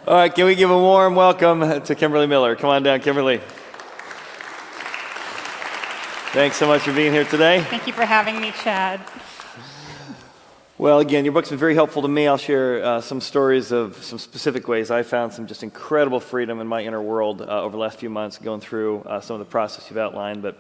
All right, can we give a warm welcome to Kimberly Miller? Come on down, Kimberly. Thanks so much for being here today. Thank you for having me, Chad. Well, again, your book's been very helpful to me. I'll share some stories of some specific ways I found some just incredible freedom in my inner world over the last few months going through some of the process you've outlined. But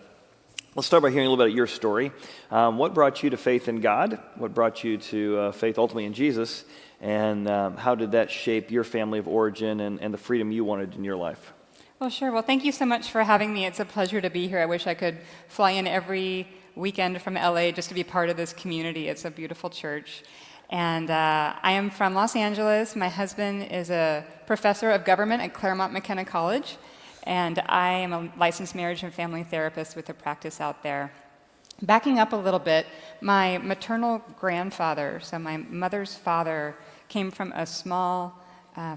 let's start by hearing a little bit of your story. What brought you to faith in God? What brought you to faith ultimately in Jesus? And how did that shape your family of origin and the freedom you wanted in your life? Well, sure. Well, thank you so much for having me. It's a pleasure to be here. I wish I could fly in every weekend from LA just to be part of this community. It's a beautiful church. And I am from Los Angeles. My husband is a professor of government at Claremont McKenna College. And I am a licensed marriage and family therapist with a practice out there. Backing up a little bit, my maternal grandfather, so my mother's father, came from a small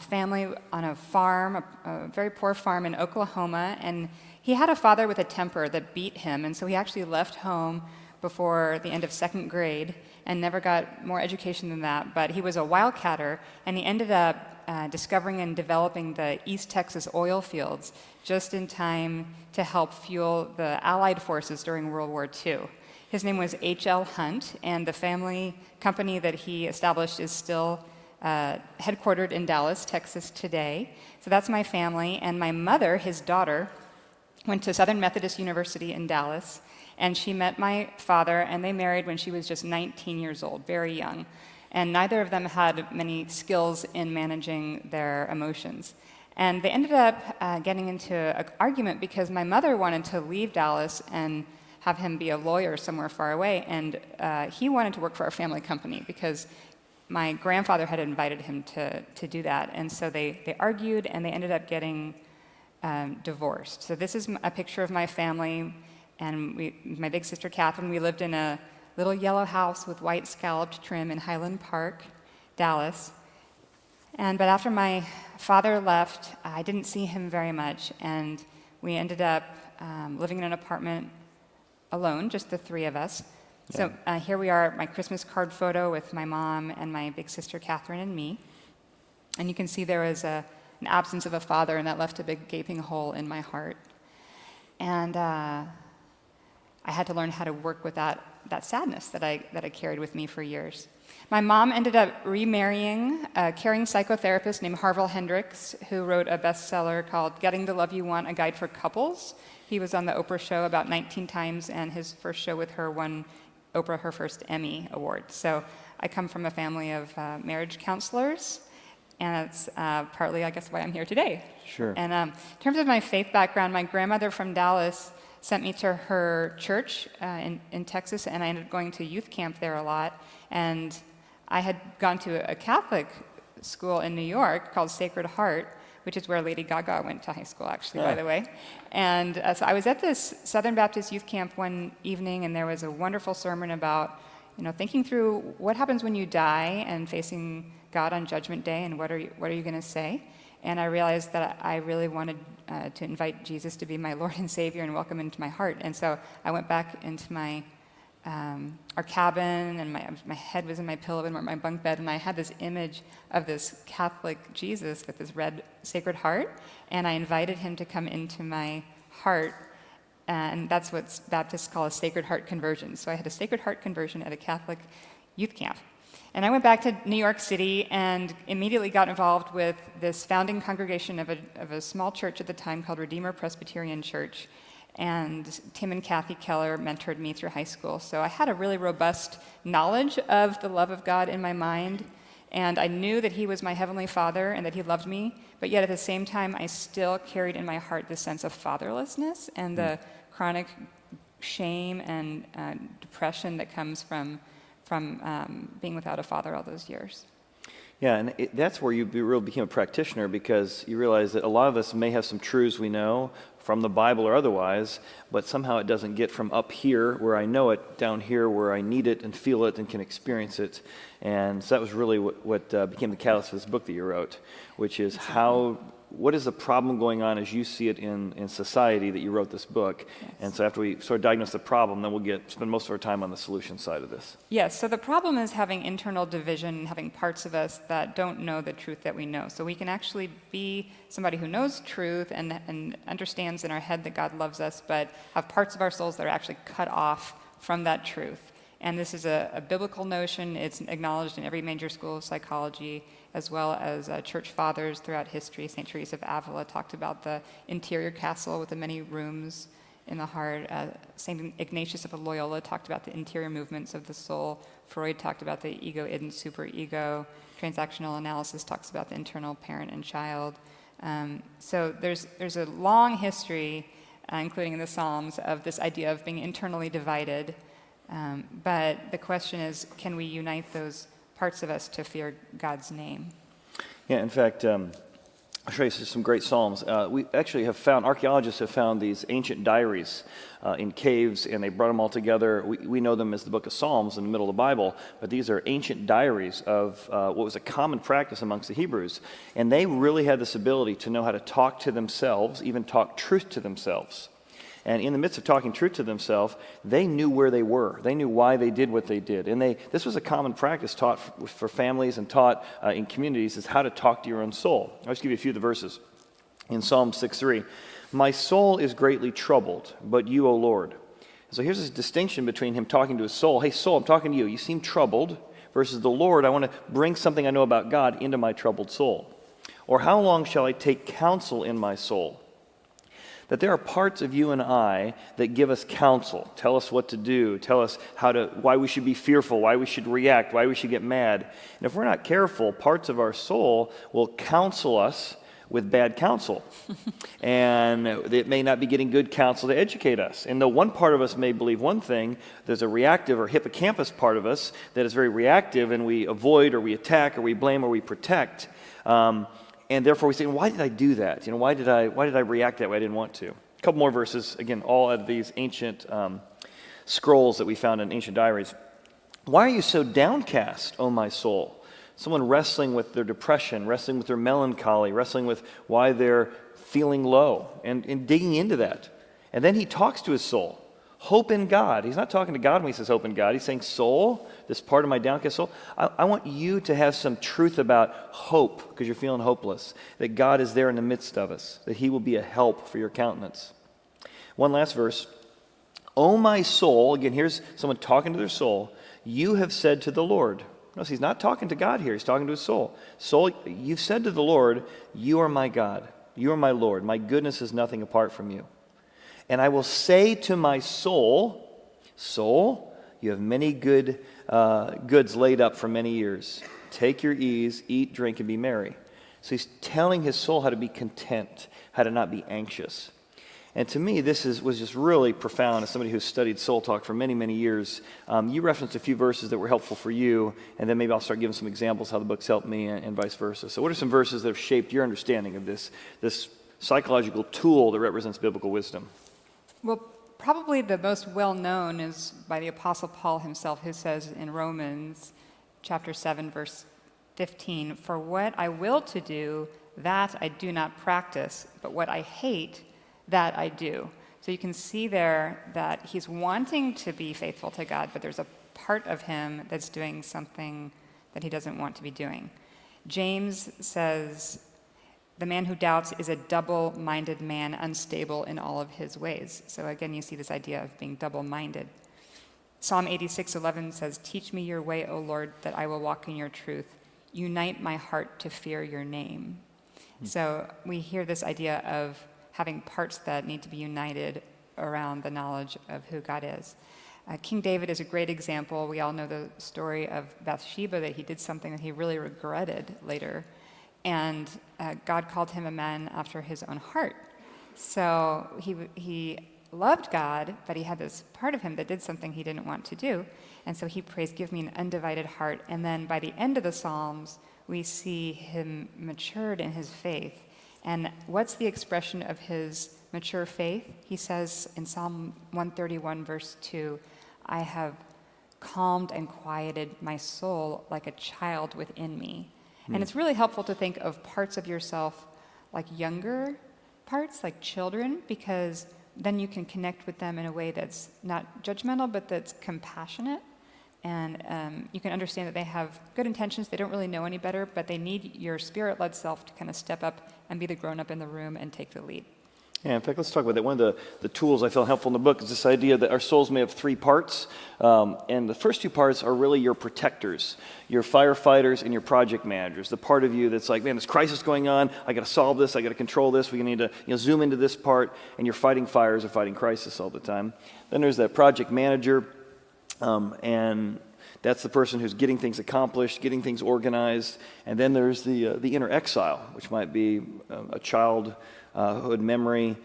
family on a farm, a very poor farm in Oklahoma, and he had a father with a temper that beat him, and so he actually left home before the end of second grade and never got more education than that, but he was a wildcatter, and he ended up discovering and developing the East Texas oil fields just in time to help fuel the Allied forces during World War II. His name was H.L. Hunt, and the family company that he established is still headquartered in Dallas, Texas today. So that's my family. And my mother, his daughter, went to Southern Methodist University in Dallas, and she met my father, and they married when she was just 19 years old, very young. And neither of them had many skills in managing their emotions. And they ended up getting into an argument because my mother wanted to leave Dallas and have him be a lawyer somewhere far away, and he wanted to work for our family company because my grandfather had invited him to do that. And so they argued, and they ended up getting divorced. So this is a picture of my family, and my big sister Catherine. We lived in a little yellow house with white scalloped trim in Highland Park, Dallas. But after my father left, I didn't see him very much, and we ended up living in an apartment alone, just the three of us. So here we are, my Christmas card photo with my mom and my big sister Catherine and me. And you can see there was an absence of a father, and that left a big gaping hole in my heart. And I had to learn how to work with that sadness that I carried with me for years. My mom ended up remarrying a caring psychotherapist named Harville Hendricks, who wrote a bestseller called Getting the Love You Want, A Guide for Couples. He was on the Oprah show about 19 times, and his first show with her won Oprah her first Emmy Award. So I come from a family of marriage counselors, and that's partly, I guess, why I'm here today. Sure. And in terms of my faith background, my grandmother from Dallas sent me to her church in Texas, and I ended up going to youth camp there a lot. And I had gone to a Catholic school in New York called Sacred Heart, which is where Lady Gaga went to high school, actually, by the way. And so I was at this Southern Baptist youth camp one evening, and there was a wonderful sermon about, thinking through what happens when you die and facing God on Judgment Day, and what are you going to say? And I realized that I really wanted to invite Jesus to be my Lord and Savior and welcome into my heart. And so I went back into our cabin, and my head was in my pillow in my bunk bed, and I had this image of this Catholic Jesus with this red Sacred Heart, and I invited him to come into my heart, and that's what Baptists call a Sacred Heart conversion. So I had a Sacred Heart conversion at a Catholic youth camp. And I went back to New York City and immediately got involved with this founding congregation of a small church at the time called Redeemer Presbyterian Church. And Tim and Kathy Keller mentored me through high school. So I had a really robust knowledge of the love of God in my mind, and I knew that he was my Heavenly Father and that he loved me, but yet at the same time, I still carried in my heart this sense of fatherlessness and the chronic shame and depression that comes from being without a father all those years. Yeah, and that's where you really became a practitioner, because you realize that a lot of us may have some truths we know from the Bible or otherwise, but somehow it doesn't get from up here where I know it down here where I need it and feel it and can experience it. And so that was really what became the catalyst for this book that you wrote, which is what is the problem going on as you see it in society that you wrote this book? Yes. And so after we sort of diagnose the problem, then we'll spend most of our time on the solution side of this. Yes, so the problem is having internal division, having parts of us that don't know the truth that we know. So we can actually be somebody who knows truth and understands in our head that God loves us, but have parts of our souls that are actually cut off from that truth. And this is a biblical notion. It's acknowledged in every major school of psychology, as well as church fathers throughout history. St. Teresa of Avila talked about the interior castle with the many rooms in the heart. St. Ignatius of Loyola talked about the interior movements of the soul. Freud talked about the ego, id, and superego. Transactional analysis talks about the internal parent and child. So there's a long history, including in the Psalms, of this idea of being internally divided. But the question is, can we unite those parts of us to fear God's name? Yeah, in fact, I'll show you some great Psalms. We actually archaeologists have found these ancient diaries in caves, and they brought them all together. We know them as the book of Psalms in the middle of the Bible, but these are ancient diaries of what was a common practice amongst the Hebrews. And they really had this ability to know how to talk to themselves, even talk truth to themselves. And in the midst of talking truth to themselves, they knew where they were. They knew why they did what they did. And this was a common practice taught for families and taught in communities, is how to talk to your own soul. I'll just give you a few of the verses. In Psalm 6:3, "My soul is greatly troubled, but you, O Lord." So here's this distinction between him talking to his soul. Hey, soul, I'm talking to you. You seem troubled. Versus the Lord, I want to bring something I know about God into my troubled soul. Or how long shall I take counsel in my soul? That there are parts of you and I that give us counsel, tell us what to do, tell us why we should be fearful, why we should react, why we should get mad. And if we're not careful, parts of our soul will counsel us with bad counsel. And it may not be getting good counsel to educate us. And though one part of us may believe one thing, there's a reactive or hippocampus part of us that is very reactive, and we avoid or we attack or we blame or we protect. And therefore we say, why did I do that? Why did I react that way? I didn't want to. A couple more verses, again, all out of these ancient scrolls that we found in ancient diaries. "Why are you so downcast, O my soul?" Someone wrestling with their depression, wrestling with their melancholy, wrestling with why they're feeling low, and digging into that. And then he talks to his soul. Hope in God. He's not talking to God when he says hope in God. He's saying, soul, this part of my downcast soul, I want you to have some truth about hope, because you're feeling hopeless, that God is there in the midst of us, that he will be a help for your countenance. One last verse. "O my soul," again, here's someone talking to their soul, "you have said to the Lord." Notice he's not talking to God here. He's talking to his soul. Soul, you've said to the Lord, "You are my God. You are my Lord. My goodness is nothing apart from you. And I will say to my soul, soul, you have many goods laid up for many years. Take your ease, eat, drink, and be merry." So he's telling his soul how to be content, how to not be anxious. And to me, this was just really profound as somebody who's studied soul talk for many, many years. You referenced a few verses that were helpful for you, and then maybe I'll start giving some examples how the book's helped me and vice versa. So what are some verses that have shaped your understanding of this psychological tool that represents biblical wisdom? Well, probably the most well-known is by the Apostle Paul himself, who says in Romans chapter 7, verse 15, "For what I will to do, that I do not practice, but what I hate, that I do." So you can see there that he's wanting to be faithful to God, but there's a part of him that's doing something that he doesn't want to be doing. James says, "The man who doubts is a double-minded man, unstable in all of his ways." So again, you see this idea of being double-minded. Psalm 86:11 says, "Teach me your way, O Lord, that I will walk in your truth. Unite my heart to fear your name." So we hear this idea of having parts that need to be united around the knowledge of who God is. King David is a great example. We all know the story of Bathsheba, that he did something that he really regretted later. And God called him a man after his own heart. So he loved God, but he had this part of him that did something he didn't want to do. And so he prays, "Give me an undivided heart." And then by the end of the Psalms, we see him matured in his faith. And what's the expression of his mature faith. He says in Psalm 131, verse 2, I have calmed and quieted my soul like a child within me. And it's really helpful to think of parts of yourself like younger parts, like children, because then you can connect with them in a way that's not judgmental, but that's compassionate. And you can understand that they have good intentions. They don't really know any better, but they need your spirit-led self to kind of step up and be the grown-up in the room and take the lead. Yeah, in fact, let's talk about that. One of the tools I found helpful in the book is this idea that our souls may have three parts. And the first two parts are really your protectors, your firefighters and your project managers. The part of you that's like, man, this crisis going on. I got to solve this. I got to control this. We need to zoom into this part. And you're fighting fires or fighting crisis all the time. Then there's that project manager. And that's the person who's getting things accomplished, getting things organized. And then there's the inner exile, which might be a childhood memory.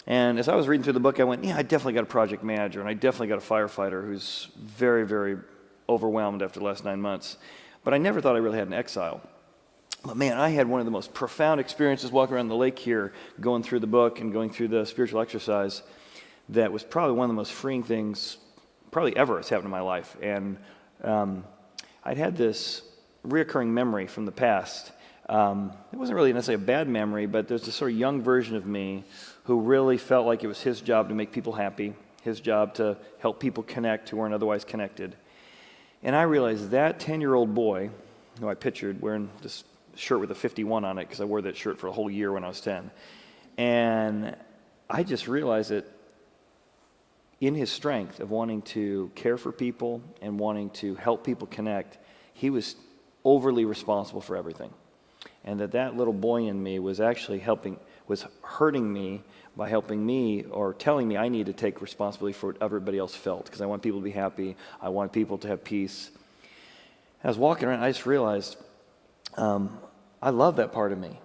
And as I was reading through the book, I went, yeah, I definitely got a project manager, and I definitely got a firefighter who's very, very overwhelmed after the last 9 months. But I never thought I really had an exile. But man, I had one of the most profound experiences walking around the lake here, going through the book and going through the spiritual exercise, that was probably one of the most freeing things probably ever has happened in my life. And I'd had this reoccurring memory from the past. It wasn't really necessarily a bad memory, but there's this sort of young version of me who really felt like it was his job to make people happy, his job to help people connect who weren't otherwise connected. And I realized that 10-year-old boy, who I pictured wearing this shirt with a 51 on it, because I wore that shirt for a whole year when I was 10, and I just realized that in his strength of wanting to care for people and wanting to help people connect, he was overly responsible for everything. And that little boy in me was actually was hurting me by helping me or telling me I need to take responsibility for what everybody else felt, because I want people to be happy. I want people to have peace. I was walking around, I just realized I love that part of me.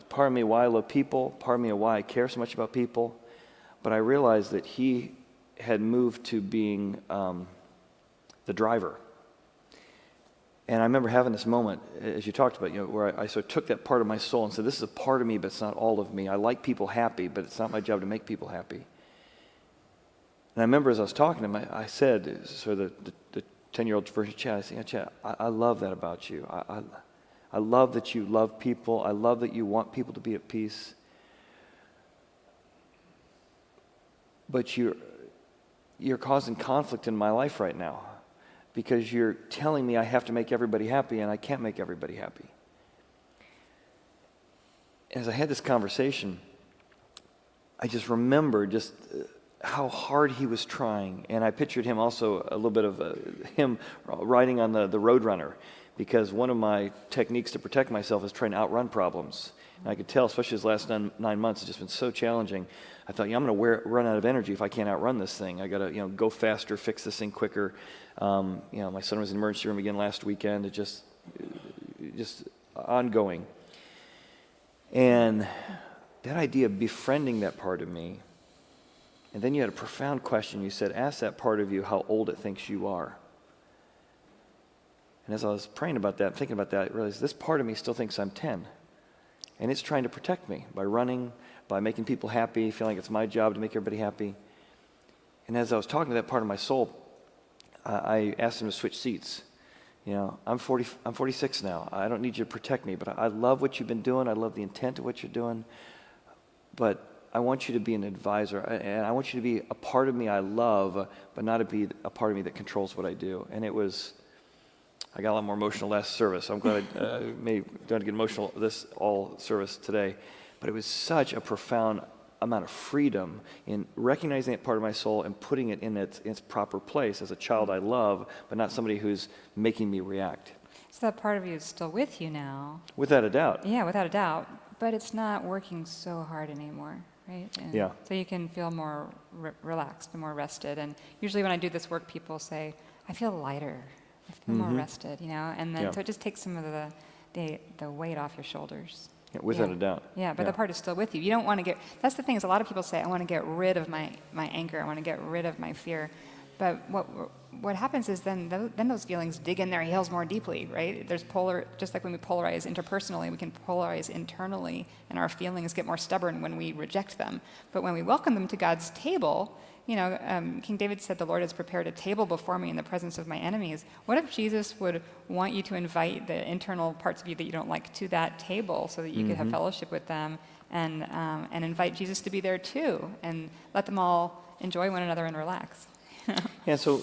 Part of me why I love people, part of me why I care so much about people. But I realized that he had moved to being the driver. And I remember having this moment, as you talked about, where I sort of took that part of my soul and said, this is a part of me, but it's not all of me. I like people happy, but it's not my job to make people happy. And I remember as I was talking to him, I said, sort of the 10-year-old version of Chad, I said, yeah, Chad, I love that about you. I love that you love people. I love that you want people to be at peace. But you're causing conflict in my life right now, because you're telling me I have to make everybody happy, and I can't make everybody happy. As I had this conversation, I just remembered just how hard he was trying, and I pictured him also a little bit of him riding on the Roadrunner, because one of my techniques to protect myself is trying to outrun problems. And I could tell, especially his last 9 months, it's just been so challenging. I thought, I'm going to run out of energy if I can't outrun this thing. I got to, go faster, fix this thing quicker. My son was in the emergency room again last weekend. It just ongoing. And that idea of befriending that part of me, and then you had a profound question. You said, ask that part of you how old it thinks you are. And as I was praying about that, thinking about that, I realized this part of me still thinks I'm 10. And it's trying to protect me by running, by making people happy, feeling like it's my job to make everybody happy. And as I was talking to that part of my soul, I asked him to switch seats. I'm 46 now. I don't need you to protect me, but I love what you've been doing. I love the intent of what you're doing. But I want you to be an advisor, and I want you to be a part of me I love, but not to be a part of me that controls what I do. And I got a lot more emotional last service. I'm glad I don't get emotional this all service today. But it was such a profound amount of freedom in recognizing that part of my soul and putting it in its proper place as a child I love, but not somebody who's making me react. So that part of you is still with you now. Without a doubt. Yeah, without a doubt. But it's not working so hard anymore, right? And yeah. So you can feel more relaxed and more rested. And usually when I do this work, people say, I feel lighter. I feel more rested, And then so it just takes some of the weight off your shoulders. Yeah, without a doubt. Yeah, but the part is still with you. You don't want to that's the thing is a lot of people say, I want to get rid of my anger. I want to get rid of my fear. But what happens is then those feelings dig in their heels more deeply, right? Just like when we polarize interpersonally, we can polarize internally, and our feelings get more stubborn when we reject them. But when we welcome them to God's table, King David said, "The Lord has prepared a table before me in the presence of my enemies." What if Jesus would want you to invite the internal parts of you that you don't like to that table so that you could have fellowship with them, and invite Jesus to be there too, and let them all enjoy one another and relax? Yeah, so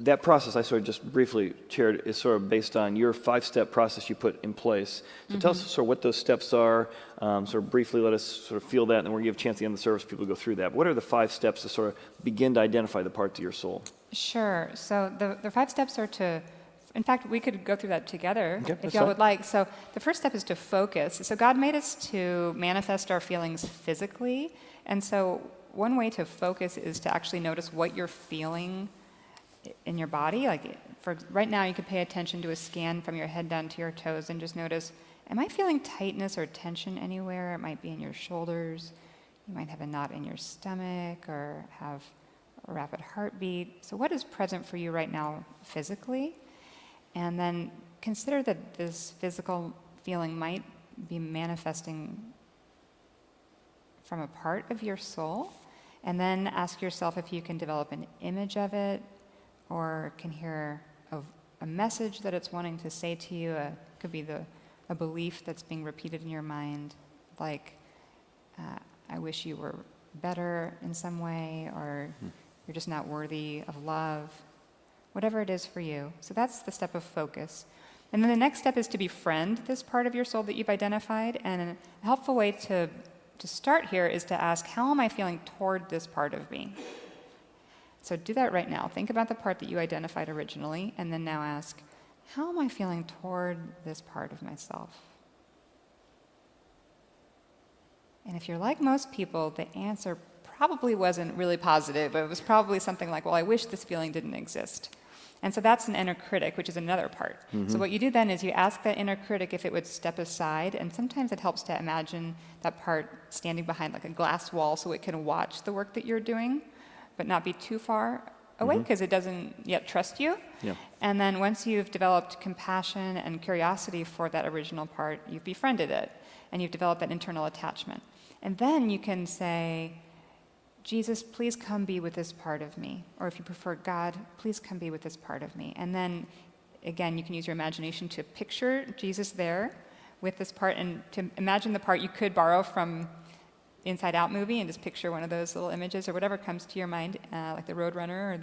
that process I sort of just briefly shared is sort of based on your 5-step process you put in place. So tell us sort of what those steps are. Sort of briefly let us sort of feel that, and then we'll give a chance at the end of the service for people to go through that. What are the 5 steps to sort of begin to identify the parts of your soul? Sure. So the 5 steps are to, in fact, we could go through that together if y'all fine. would like. So the first step is to focus. So God made us to manifest our feelings physically. And so one way to focus is to actually notice what you're feeling in your body. Like for right now, you could pay attention to a scan from your head down to your toes and just notice, am I feeling tightness or tension anywhere? It might be in your shoulders. You might have a knot in your stomach or have a rapid heartbeat. So what is present for you right now physically? And then consider that this physical feeling might be manifesting from a part of your soul. And then ask yourself if you can develop an image of it, or can hear a message that it's wanting to say to you. It could be a belief that's being repeated in your mind, like, I wish you were better in some way, or you're just not worthy of love, whatever it is for you. So that's the step of focus. And then the next step is to befriend this part of your soul that you've identified. And a helpful way to start here is to ask, how am I feeling toward this part of me? So do that right now. Think about the part that you identified originally, and then now ask, how am I feeling toward this part of myself? And if you're like most people, the answer probably wasn't really positive, but it was probably something like, well, I wish this feeling didn't exist. And so that's an inner critic, which is another part. So what you do then is you ask that inner critic if it would step aside, and sometimes it helps to imagine that part standing behind like a glass wall so it can watch the work that you're doing, but not be too far away because it doesn't yet trust you. Yeah. And then once you've developed compassion and curiosity for that original part, you've befriended it, and you've developed that internal attachment. And then you can say, Jesus, please come be with this part of me. Or if you prefer, God, please come be with this part of me. And then, again, you can use your imagination to picture Jesus there with this part, and to imagine the part you could borrow from Inside Out movie and just picture one of those little images or whatever comes to your mind, like the Roadrunner or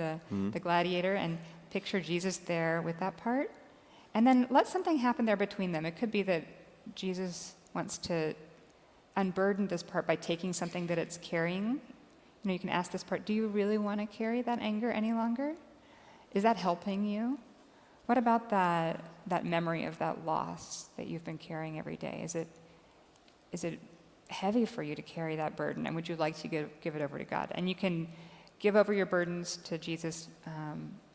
the Gladiator, and picture Jesus there with that part. And then let something happen there between them. It could be that Jesus wants to unburden this part by taking something that it's carrying. You can ask this part, do you really want to carry that anger any longer? Is that helping you? What about that memory of that loss that you've been carrying every day? Is it heavy for you to carry that burden, and would you like to give it over to God? And you can give over your burdens to Jesus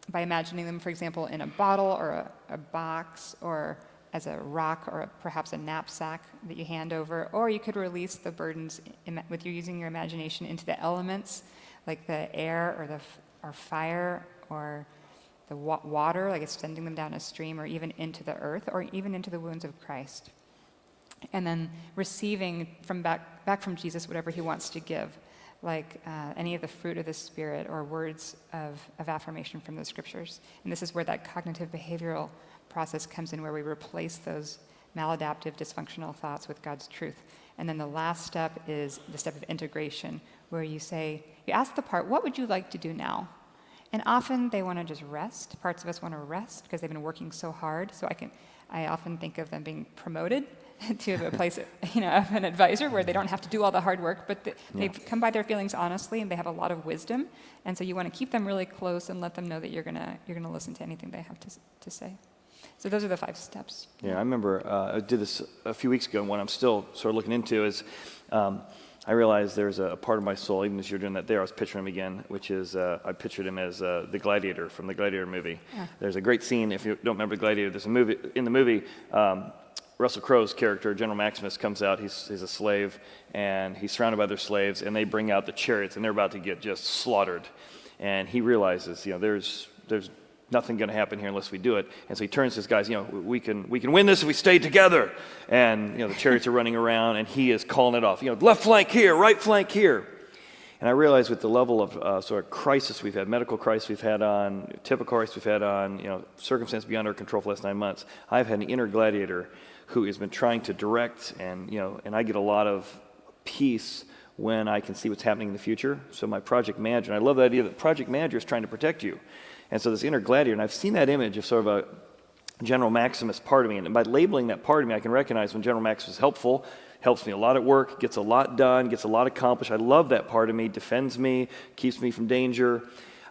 by imagining them, for example, in a bottle or a box, or as a rock, or perhaps a knapsack that you hand over. Or you could release the burdens with you using your imagination into the elements, like the air or fire, or the water, like extending them down a stream, or even into the earth, or even into the wounds of Christ. And then receiving back from Jesus whatever he wants to give, like any of the fruit of the Spirit or words of affirmation from the Scriptures. And this is where that cognitive behavioral process comes in, where we replace those maladaptive, dysfunctional thoughts with God's truth. And then the last step is the step of integration, where you ask the part, what would you like to do now? And often they want to just rest. Parts of us want to rest because they've been working so hard. So I often think of them being promoted to a place, of an advisor where they don't have to do all the hard work, but they've come by their feelings honestly, and they have a lot of wisdom. And so you want to keep them really close and let them know that you're gonna listen to anything they have to say. So those are the 5 steps. Yeah, I remember I did this a few weeks ago, and what I'm still sort of looking into is I realized there's a part of my soul, even as you're doing that there, I was picturing him again, which is, I pictured him as the Gladiator from the Gladiator movie. Yeah. There's a great scene, if you don't remember Gladiator, there's a movie, in the movie, Russell Crowe's character, General Maximus, comes out, he's a slave, and he's surrounded by other slaves, and they bring out the chariots, and they're about to get just slaughtered. and he realizes, there's nothing going to happen here unless we do it. And so he turns to his guys, we can win this if we stay together. And, the chariots are running around, and he is calling it off. Left flank here, right flank here. And I realized with the level of sort of crisis we've had, medical crisis we've had on, typical crisis we've had on, circumstance beyond our control for the last 9 months, I've had an inner gladiator who has been trying to direct, and, and I get a lot of peace when I can see what's happening in the future. So my project manager, and I love the idea that project manager is trying to protect you. And so this inner gladiator, and I've seen that image of sort of a General Maximus part of me, and by labeling that part of me, I can recognize when General Maximus is helpful, helps me a lot at work, gets a lot done, gets a lot accomplished. I love that part of me, defends me, keeps me from danger.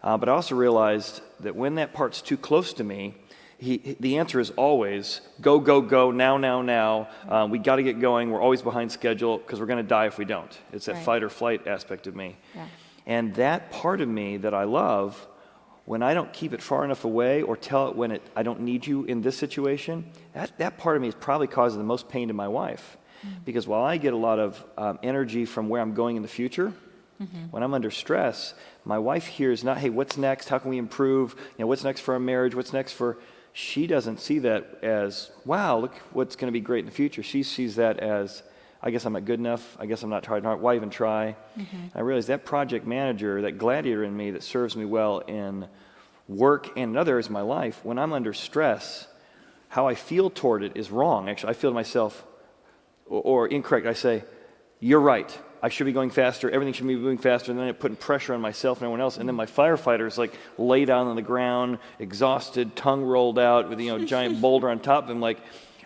But I also realized that when that part's too close to me, the answer is always, go, go, go, now, now, now. We got to get going. We're always behind schedule because we're going to die if we don't. It's that fight or flight aspect of me. Yeah. And that part of me that I love, when I don't keep it far enough away or tell it when I don't need you in this situation, that part of me is probably causing the most pain to my wife. Because while I get a lot of energy from where I'm going in the future, when I'm under stress, my wife hears not, hey, what's next? How can we improve? What's next for our marriage? What's next for... She doesn't see that as, wow, look what's going to be great in the future. She sees that as, I guess I'm not good enough. I guess I'm not trying hard. Why even try? I realize that project manager, that gladiator in me that serves me well in work and in other areas of my life, when I'm under stress, how I feel toward it is wrong. Actually, I feel to myself, or incorrect. I say, you're right. I should be going faster. Everything should be moving faster. And then I'm putting pressure on myself and everyone else. And then my firefighters lay down on the ground, exhausted, tongue rolled out with a giant boulder on top of them.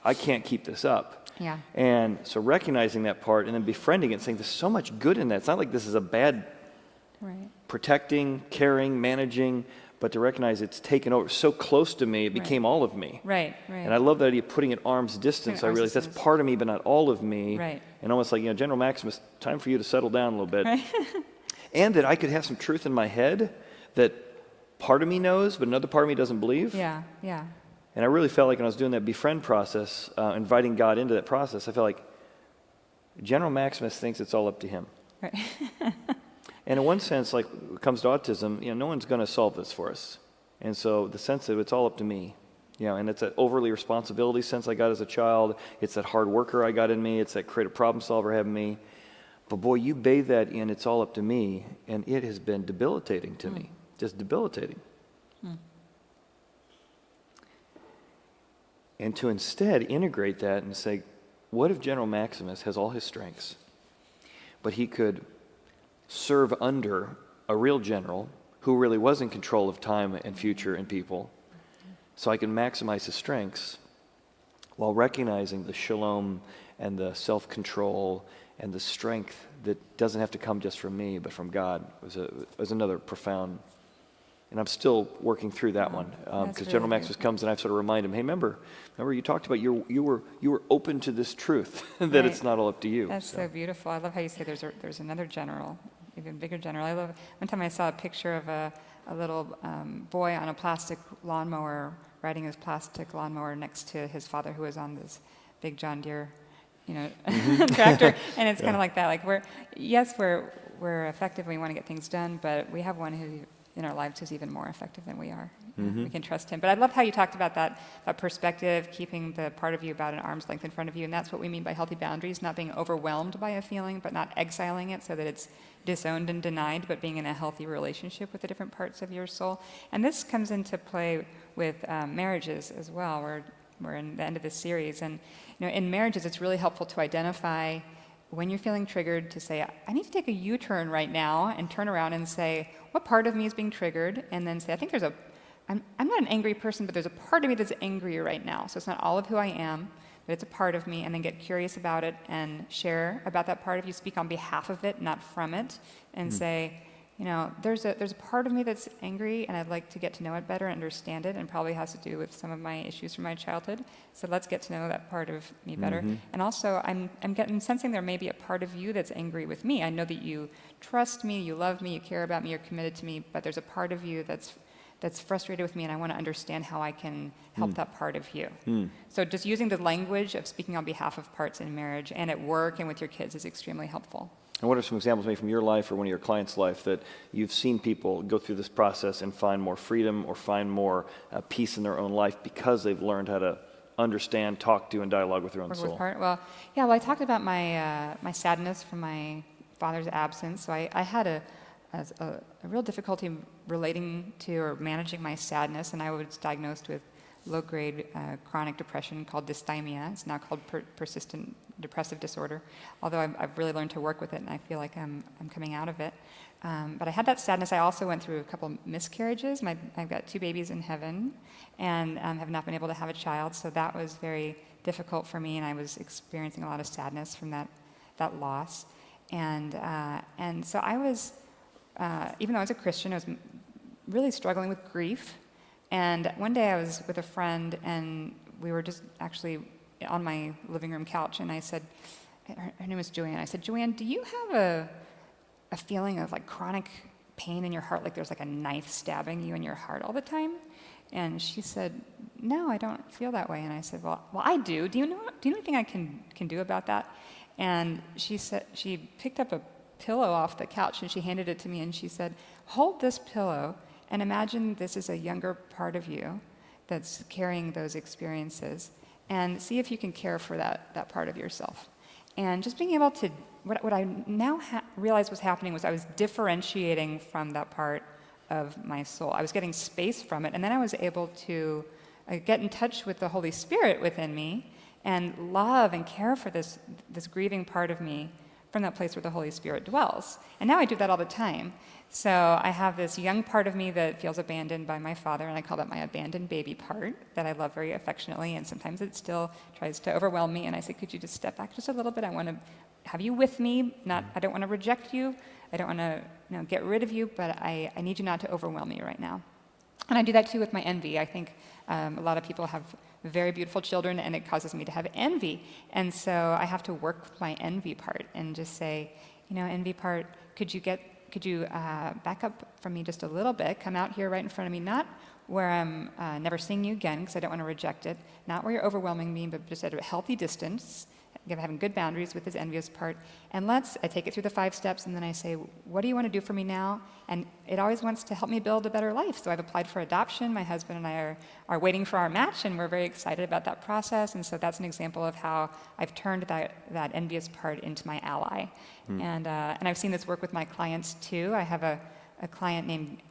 I can't keep this up. Yeah. And so recognizing that part and then befriending it and saying there's so much good in that. It's not like this is a bad protecting, caring, managing, but to recognize it's taken over so close to me, it became all of me. Right. And I love that idea of putting it arm's distance. I realize that's part of me, but not all of me. Right. And almost like, General Maximus, time for you to settle down a little bit. Right. And that I could have some truth in my head that part of me knows, but another part of me doesn't believe. Yeah. And I really felt like when I was doing that befriend process, inviting God into that process, I felt like General Maximus thinks it's all up to him. Right. And in one sense, when it comes to autism, no one's going to solve this for us. And so the sense of it's all up to me, and it's that overly responsibility sense I got as a child. It's that hard worker I got in me. It's that creative problem solver I have in me. But boy, you bathe that in it's all up to me, and it has been debilitating to me, just debilitating. And to instead integrate that and say, what if General Maximus has all his strengths, but he could serve under a real general who really was in control of time and future and people, so I can maximize his strengths while recognizing the shalom and the self-control and the strength that doesn't have to come just from me, but from God. Was another profound, and I'm still working through that one, because General Maximus comes and I sort of remind him, hey, remember you talked about you were open to this truth, that it's not all up to you. That's so beautiful. I love how you say there's another general, even bigger general. I love, one time I saw a picture of a little boy on a plastic lawnmower, riding his plastic lawnmower next to his father, who was on this big John Deere, tractor. And it's kind of like that. We're effective. We want to get things done, but we have one who in our lives who's even more effective than we are. We can trust him. But I love how you talked about that perspective, keeping the part of you about an arm's length in front of you, and that's what we mean by healthy boundaries, not being overwhelmed by a feeling, but not exiling it so that it's disowned and denied, but being in a healthy relationship with the different parts of your soul. And this comes into play with marriages as well. We're in the end of this series, and in marriages, it's really helpful to identify when you're feeling triggered, to say, I need to take a U-turn right now, and turn around and say, what part of me is being triggered? And then say, I think I'm not an angry person, but there's a part of me that's angry right now. So it's not all of who I am, but it's a part of me. And then get curious about it and share about that part of you. Speak on behalf of it, not from it. And say, there's a part of me that's angry, and I'd like to get to know it better and understand it, and probably has to do with some of my issues from my childhood. So let's get to know that part of me better. And also, I'm sensing there may be a part of you that's angry with me. I know that you trust me, you love me, you care about me, you're committed to me, but there's a part of you that's that's frustrated with me, and I want to understand how I can help that part of you. So just using the language of speaking on behalf of parts in marriage and at work and with your kids is extremely helpful. And what are some examples maybe from your life or one of your clients' life that you've seen people go through this process and find more freedom or find more peace in their own life because they've learned how to understand, talk to, and dialogue with their own soul? Well, I talked about my sadness from my father's absence. So I had a real difficulty relating to or managing my sadness, and I was diagnosed with low-grade chronic depression called dysthymia. It's now called persistent depressive disorder, although I've really learned to work with it, and I feel like I'm coming out of it. But I had that sadness. I also went through a couple miscarriages. I've got 2 babies in heaven, and have not been able to have a child, so that was very difficult for me, and I was experiencing a lot of sadness from that loss. And so I was, even though I was a Christian, I was really struggling with grief. And one day I was with a friend, and we were just actually on my living room couch, and I said, her name was Joanne. I said, Joanne, do you have a feeling of like chronic pain in your heart, like there's like a knife stabbing you in your heart all the time? And she said, no, I don't feel that way. And I said, well, I do. Do you know anything I can do about that? And she said, she picked up a pillow off the couch and she handed it to me, and she said, hold this pillow and imagine this is a younger part of you that's carrying those experiences, and see if you can care for that part of yourself. And just being able to, what I now realized was happening was I was differentiating from that part of my soul. I was getting space from it, and then I was able to get in touch with the Holy Spirit within me and love and care for this grieving part of me from that place where the Holy Spirit dwells. And now I do that all the time. So I have this young part of me that feels abandoned by my father, and I call that my abandoned baby part that I love very affectionately, and sometimes it still tries to overwhelm me, and I say, could you just step back just a little bit? I want to have you with me. I don't want to reject you. I don't want to get rid of you, but I need you not to overwhelm me right now. And I do that too with my envy. I think a lot of people have very beautiful children, and it causes me to have envy. And so I have to work with my envy part and just say, envy part, could you back up from me just a little bit, come out here right in front of me, not where I'm never seeing you again because I don't want to reject it, not where you're overwhelming me, but just at a healthy distance, having good boundaries with this envious part. And I take it through the 5 steps, and then I say, what do you want to do for me now? And it always wants to help me build a better life. So I've applied for adoption. My husband and I are waiting for our match, and we're very excited about that process. And so that's an example of how I've turned that envious part into my ally. And I've seen this work with my clients too. I have a client named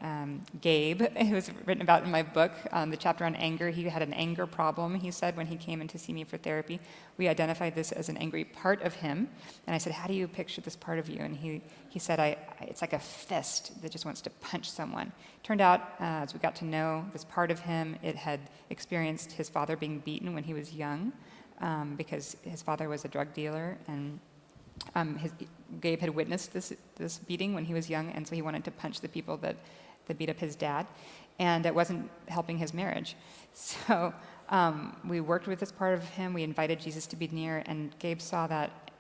Gabe, who was written about in my book, the chapter on anger. He had an anger problem, he said, when he came in to see me for therapy. We identified this as an angry part of him. And I said, how do you picture this part of you? And he said, it's like a fist that just wants to punch someone. Turned out, as we got to know this part of him, it had experienced his father being beaten when he was young because his father was a drug dealer, and Gabe had witnessed this beating when he was young, and so he wanted to punch the people that beat up his dad, and it wasn't helping his marriage. So we worked with this part of him. We invited Jesus to be near, and Gabe saw that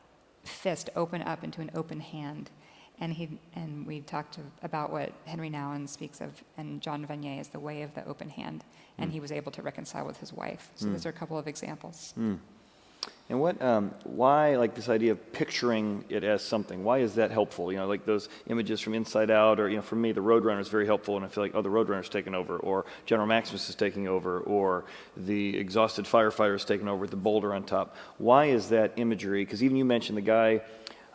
fist open up into an open hand, and we talked about what Henry Nouwen speaks of, and John Vanier as the way of the open hand, and he was able to reconcile with his wife. So those are a couple of examples. And why, like this idea of picturing it as something, why is that helpful? Like those images from Inside Out, or, for me, the Roadrunner is very helpful, and I feel like, the Roadrunner's taken over, or General Maximus is taking over, or the exhausted firefighter is taking over with the boulder on top. Why is that imagery? Because even you mentioned the guy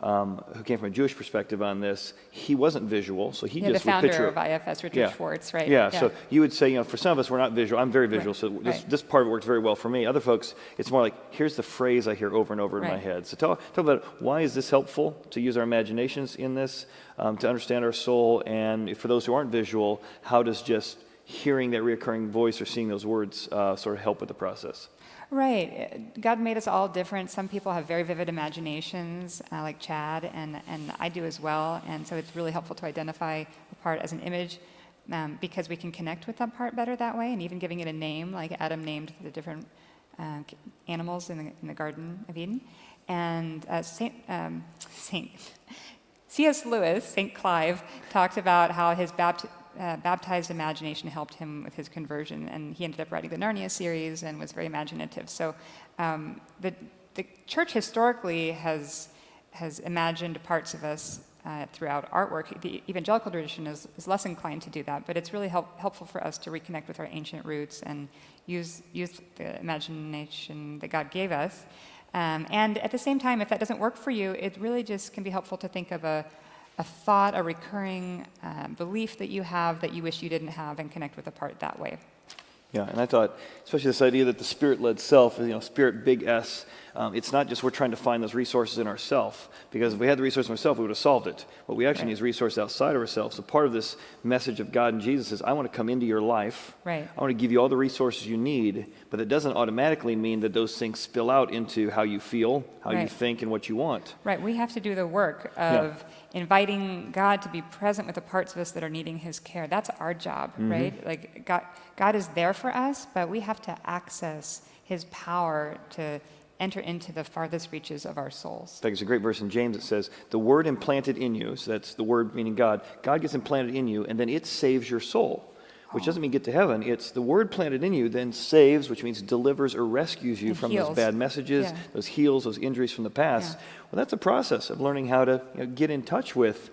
who came from a Jewish perspective on this, he wasn't visual, so he just would picture. The founder of IFS, Richard Schwartz, right? Yeah, so you would say, for some of us, we're not visual. I'm very visual, so this part of it works very well for me. Other folks, it's more like, here's the phrase I hear over and over in my head. So talk about why is this helpful to use our imaginations in this, to understand our soul, and for those who aren't visual, how does just hearing that reoccurring voice or seeing those words sort of help with the process? Right. God made us all different. Some people have very vivid imaginations, like Chad, and I do as well. And so it's really helpful to identify a part as an image because we can connect with that part better that way, and even giving it a name, like Adam named the different animals in the Garden of Eden. And C.S. Lewis, St. Clive, talked about how his baptized imagination helped him with his conversion, and he ended up writing the Narnia series and was very imaginative. So the church historically has imagined parts of us throughout artwork. The evangelical tradition is less inclined to do that, but it's really helpful for us to reconnect with our ancient roots and use the imagination that God gave us. And at the same time, if that doesn't work for you, it really just can be helpful to think of a thought, a recurring belief that you have that you wish you didn't have, and connect with a part that way. Yeah, and I thought, especially this idea that the Spirit-led self, Spirit, big S, it's not just we're trying to find those resources in ourselves, because if we had the resources in ourselves, we would have solved it. But we actually need resources outside of ourselves. So part of this message of God and Jesus is, I want to come into your life. Right. I want to give you all the resources you need, but it doesn't automatically mean that those things spill out into how you feel, how you think, and what you want. Right, we have to do the work of inviting God to be present with the parts of us that are needing his care. That's our job, right? Like God is there for us, but we have to access his power to enter into the farthest reaches of our souls. In fact, there's a great verse in James that says, the word implanted in you, so that's the word meaning God, God gets implanted in you, and then it saves your soul. Which doesn't mean get to heaven. It's the word planted in you then saves, which means delivers or rescues you from those bad messages, those heals, those injuries from the past. Well, that's a process of learning how to get in touch with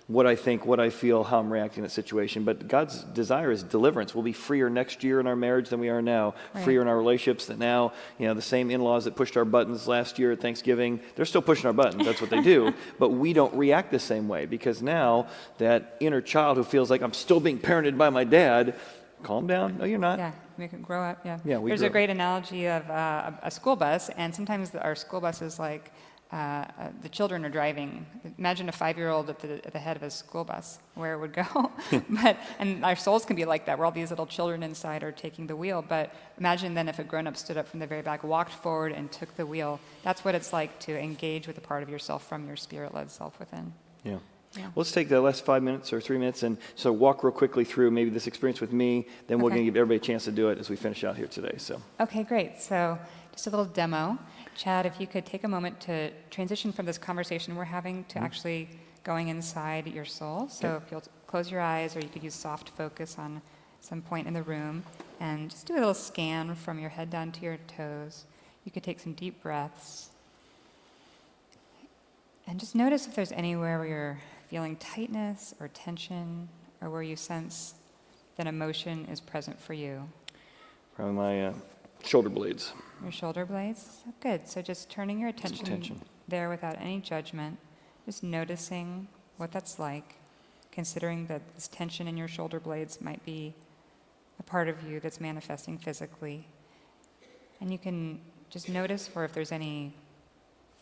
what I think, what I feel, how I'm reacting to that situation. But God's desire is deliverance. We'll be freer next year in our marriage than we are now. Freer in our relationships that now, the same in-laws that pushed our buttons last year at Thanksgiving, they're still pushing our buttons. That's what they do. But we don't react the same way, because now that inner child who feels like I'm still being parented by my dad, calm down. No, you're not. Yeah, make it grow up. Yeah. There's a great analogy of a school bus, and sometimes our school bus is like the children are driving. Imagine a 5-year-old at the head of a school bus, where it would go. And our souls can be like that, where all these little children inside are taking the wheel. But imagine then if a grown-up stood up from the very back, walked forward, and took the wheel. That's what it's like to engage with a part of yourself from your spirit-led self within. Yeah. Well, let's take the last 5 minutes or 3 minutes and so walk real quickly through maybe this experience with me. Then we're going to give everybody a chance to do it as we finish out here today. So. Okay, great. So just a little demo. Chad, if you could take a moment to transition from this conversation we're having to actually going inside your soul. So if you'll close your eyes, or you could use soft focus on some point in the room, and just do a little scan from your head down to your toes. You could take some deep breaths. And just notice if there's anywhere where you're feeling tightness or tension, or where you sense that emotion is present for you. Probably my shoulder blades. Your shoulder blades? Oh, good. So just turning your attention there without any judgment, just noticing what that's like, considering that this tension in your shoulder blades might be a part of you that's manifesting physically. And you can just notice for if there's any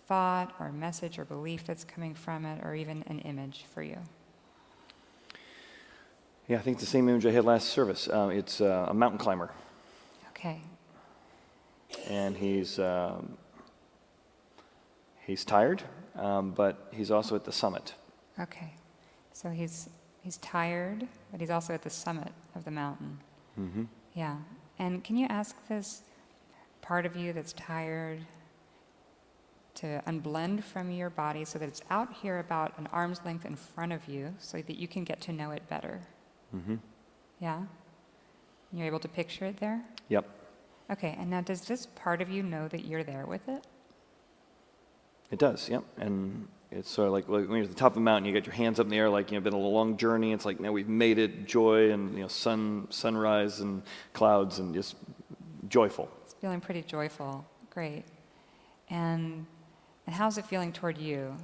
thought or message or belief that's coming from it, or even an image for you. Yeah, I think it's the same image I had last service. It's a mountain climber. Okay. And he's tired, but he's also at the summit. Okay. So he's tired, but he's also at the summit of the mountain. Mm-hmm. Yeah. And can you ask this part of you that's tired to unblend from your body so that it's out here about an arm's length in front of you, so that you can get to know it better? Mm-hmm. Yeah? You're able to picture it there? Yep. Okay, and now does this part of you know that you're there with it? It does, yep. And it's sort of like when you're at the top of the mountain, you got your hands up in the air like, been a long journey. It's like, now we've made it, joy and, sunrise and clouds and just joyful. It's feeling pretty joyful. Great. And how's it feeling toward you?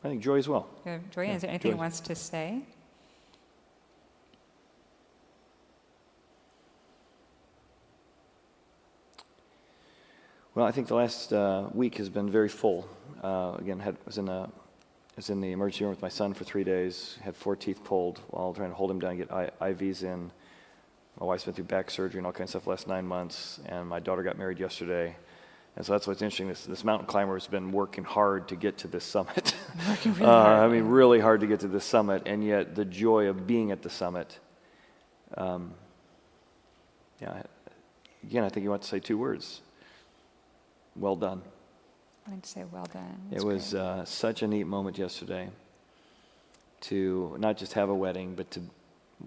I think joy as well. Joy, is there anything he wants to say? Well, I think the last week has been very full. Again, was in the emergency room with my son for 3 days, had 4 teeth pulled while trying to hold him down, get IVs in. My wife's been through back surgery and all kinds of stuff the last 9 months, and my daughter got married yesterday. And so that's what's interesting. This mountain climber has been working hard to get to this summit. Working really hard. Really hard to get to this summit, and yet the joy of being at the summit. Again, I think you want to say 2 words. Well done. wanting to say well done. It was such a neat moment yesterday to not just have a wedding, but to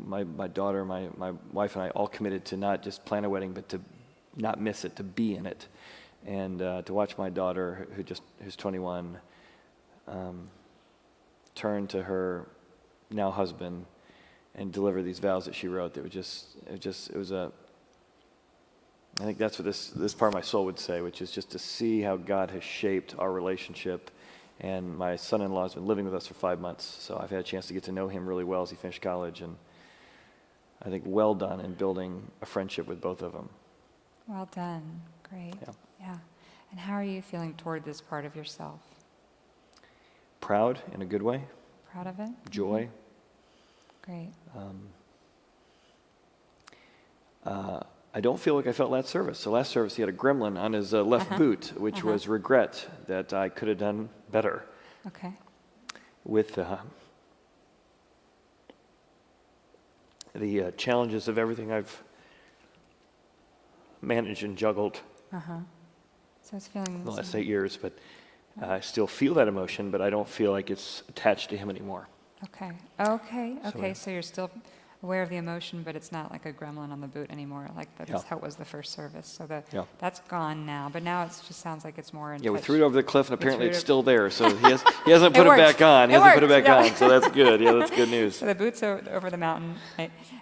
my daughter, my wife and I all committed to not just plan a wedding, but to not miss it, to be in it. And to watch my daughter, who's 21, turn to her now husband and deliver these vows that she wrote. I think that's what this part of my soul would say, which is just to see how God has shaped our relationship. And my son-in-law has been living with us for 5 months, so I've had a chance to get to know him really well as he finished college. And I think well done in building a friendship with both of them. Well done. Great. Yeah. And how are you feeling toward this part of yourself? Proud in a good way. Proud of it? Joy. Great. I don't feel like I felt last service. So last service, he had a gremlin on his left boot, which was regret that I could have done better. Okay. With the challenges of everything I've managed and juggled So it's feeling the last 8 years, but I still feel that emotion, but I don't feel like it's attached to him anymore. Okay. So you're still aware of the emotion, but it's not like a gremlin on the boot anymore, like that's how it was the first service. So that's gone now, but now it just sounds like it's more in Yeah, we touch. threw it over the cliff, and apparently it's still there. So he hasn't put it back on. He hasn't put it back on, so that's good. Yeah, that's good news. So the boot's over the mountain.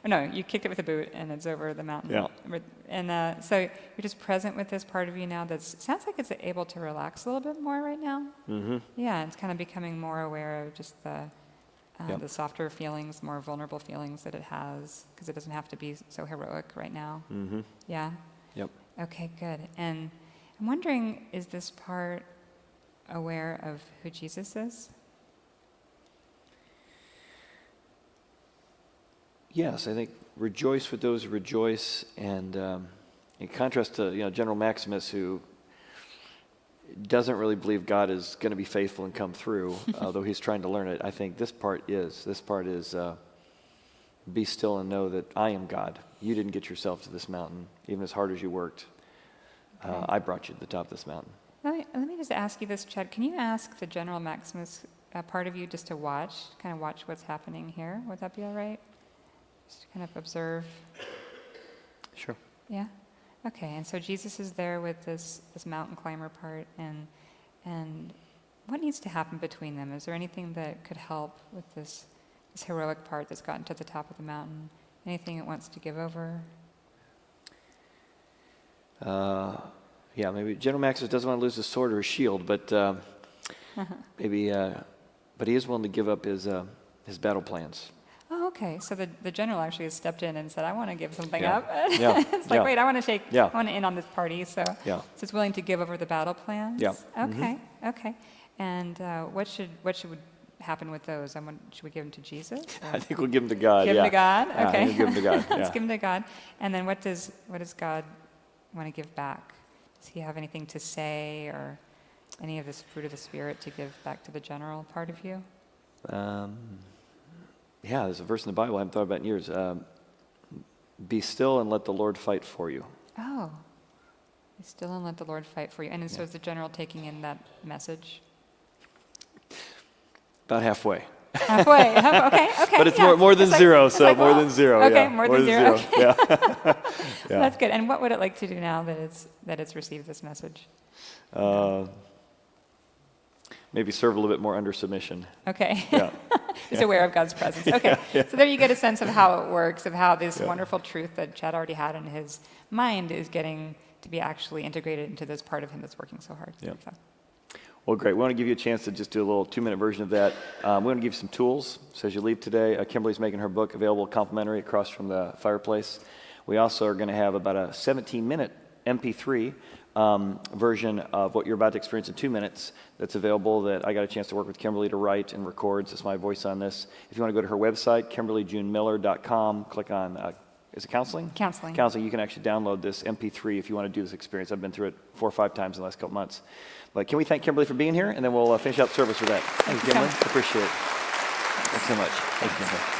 No, you kicked it with a boot, and it's over the mountain. Yeah. And so you're just present with this part of you now. Sounds like it's able to relax a little bit more right now. Mm-hmm. Yeah, it's kind of becoming more aware of just the softer feelings, more vulnerable feelings that it has, because it doesn't have to be so heroic right now. Mm-hmm. Yeah? Yep. Okay, good. And I'm wondering, is this part aware of who Jesus is? Yes, I think rejoice with those who rejoice, and in contrast to General Maximus, who doesn't really believe God is going to be faithful and come through, although he's trying to learn it. I think this part is be still and know that I am God. You didn't get yourself to this mountain, even as hard as you worked. Okay. I brought you to the top of this mountain. Let me just ask you this, Chad. Can you ask the General Maximus part of you just to kind of watch what's happening here? Would that be all right? Just to kind of observe. Sure. Yeah? Okay, and so Jesus is there with this mountain climber part, and what needs to happen between them? Is there anything that could help with this heroic part that's gotten to the top of the mountain? Anything it wants to give over? Maybe General Maximus doesn't want to lose his sword or his shield, but but he is willing to give up his battle plans. Oh, okay. So the general actually has stepped in and said, "I want to give something Yeah. up." Yeah. It's like, wait, I want to I want to in on this party. So, Yeah. so it's willing to give over the battle plans. Yeah. Okay. Okay. And what should happen with those? Should we give them to Jesus? I think we'll give them to God. Give them to God. Yeah, Okay. we'll give them to God. Let's Yeah. give them to God. And then what does God want to give back? Does he have anything to say or any of this fruit of the Spirit to give back to the general part of you? There's a verse in the Bible I haven't thought about in years. Be still and let the Lord fight for you. Oh. Be still and let the Lord fight for you. And so is the general taking in that message? About halfway. Halfway. Okay. But it's more than zero, so like, more than zero. Okay, yeah. more than zero. Okay. Yeah. Yeah. That's good. And what would it like to do now that it's received this message? Maybe serve a little bit more under submission. Okay. Yeah. Just aware of God's presence. Okay. Yeah. So there you get a sense of how it works, of how this wonderful truth that Chad already had in his mind is getting to be actually integrated into this part of him that's working so hard. Yeah. So. Well, great. We want to give you a chance to just do a little 2-minute version of that. We want to give you some tools. So as you leave today, Kimberly's making her book available complimentary across from the fireplace. We also are going to have about a 17-minute MP3 version of what you're about to experience in 2 minutes that's available that I got a chance to work with Kimberly to write and record. So it's my voice on this. If you want to go to her website, KimberlyJuneMiller.com, click on, is it counseling? Counseling. Counseling. You can actually download this MP3 if you want to do this experience. I've been through it 4 or 5 times in the last couple months. But can we thank Kimberly for being here, and then we'll finish out service with that. Thank you, Kimberly. Appreciate it. Thanks so much. Thank you, Kimberly.